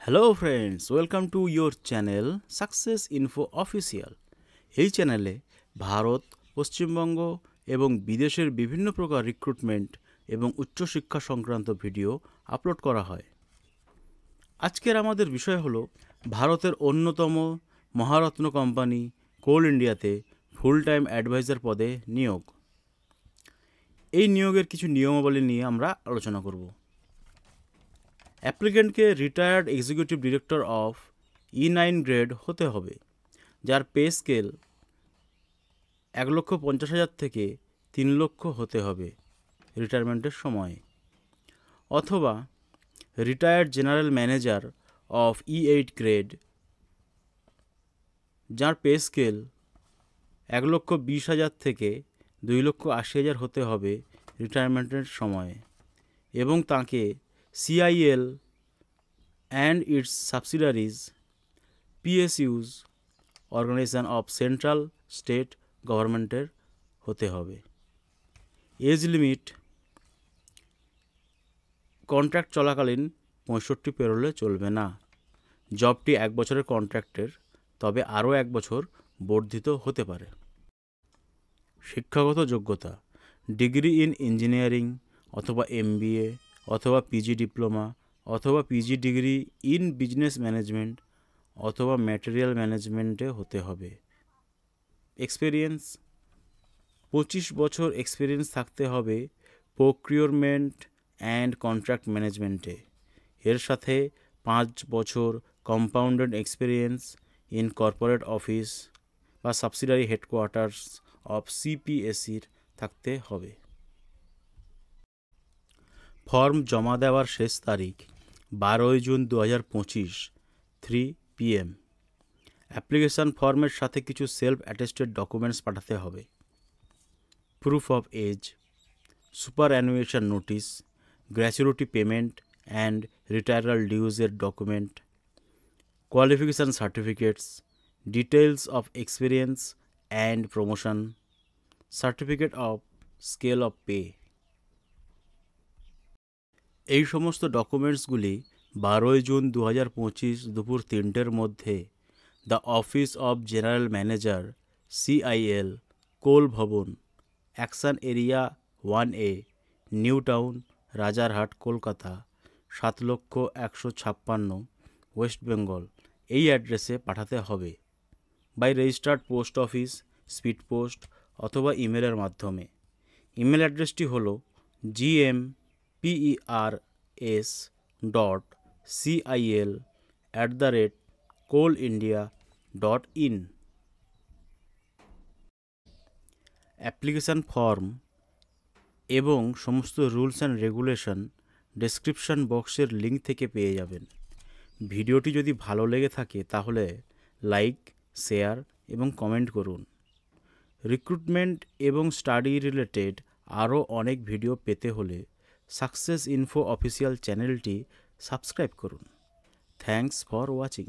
Hello friends, welcome to your channel success info official. এই চ্যানেলে ভারত, পশ্চিমবঙ্গ এবং বিদেশের বিভিন্ন প্রকার রিক্রুটমেন্ট এবং উচ্চশিক্ষা সংক্রান্ত ভিডিও আপলোড করা হয়। আজকের আমাদের বিষয় হলো ভারতের অন্যতম মহারত্ন কোম্পানি কোল ইন্ডিয়াতে ফুল টাইম অ্যাডভাইজার পদে নিয়োগ। এই নিয়োগের কিছু নিয়মাবলী নিয়ে আমরা আলোচনা করব। অ্যাপ্লিকেন্টকে retired executive director of E9 grade হতে হবে, যার পে স্কেল 1,50,000 থেকে 3 লক্ষ হতে হবে রিটায়ারমেন্টের সময়, অথবা retired general manager of E8 grade, যার পে স্কেল 1,20,000 থেকে 2,80,000 হতে হবে রিটায়ারমেন্টের সময়, এবং তাকে CIL and its subsidiaries, PSUs, organisation of central state গভর্নমেন্টের হতে হবে। এজ লিমিট কন্ট্রাক্ট চলাকালীন 65 পেরোলে চলবে না। জবটি 1 বছরের কন্ট্রাক্টের, তবে আরও 1 বছর বর্ধিত হতে পারে। শিক্ষাগত যোগ্যতা: ডিগ্রি ইন ইঞ্জিনিয়ারিং অথবা MBA অথবা PG ডিপ্লোমা অথবা PG degree in business management অথবা ম্যাটেরিয়াল ম্যানেজমেন্টে হতে হবে। এক্সপিরিয়েন্স: 25 বছর এক্সপিরিয়েন্স থাকতে হবে প্রকিউরমেন্ট অ্যান্ড কন্ট্রাক্ট ম্যানেজমেন্টে। এর সাথে 5 বছর compounded experience in corporate office বা সাবসিডারি হেডকোয়ার্টার্স অফ CPSEর থাকতে হবে। ফর্ম জমা দেওয়ার শেষ তারিখ 12 জুন 2025, 3 PM। অ্যাপ্লিকেশান ফর্মের সাথে কিছু সেলফ অ্যাটেস্টেড ডকুমেন্টস পাঠাতে হবে: proof of age, superannuation notice, gratuity payment and retiral ডিউজের document, qualification certificates, details of experience and promotion, certificate of scale of pay. এই সমস্ত ডকুমেন্টসগুলি 12 জুন 2025 দুপুর 3টের মধ্যে the office of general manager, CIL, coal Bhavan, action area 1A, new town, Rajarhat, Kolkata 7,156, West Bengal, এই অ্যাড্রেসে পাঠাতে হবে। By registered post office, speed post অথবা ইমেলের মাধ্যমে। ইমেল অ্যাড্রেসটি হলো gmpers.cil@coalindia.in। অ্যাপ্লিকেশান ফর্ম এবং সমস্ত রুলস অ্যান্ড রেগুলেশন ডেসক্রিপশন বক্সের লিঙ্ক থেকে পেয়ে যাবেন। ভিডিওটি যদি ভালো লেগে থাকে তাহলে লাইক, শেয়ার এবং কমেন্ট করুন। রিক্রুটমেন্ট এবং স্টাডি রিলেটেড আরও অনেক ভিডিও পেতে হলে সাকসেস ইনফো অফিসিয়াল চ্যানেলটি সাবস্ক্রাইব করুন। Thanks for watching.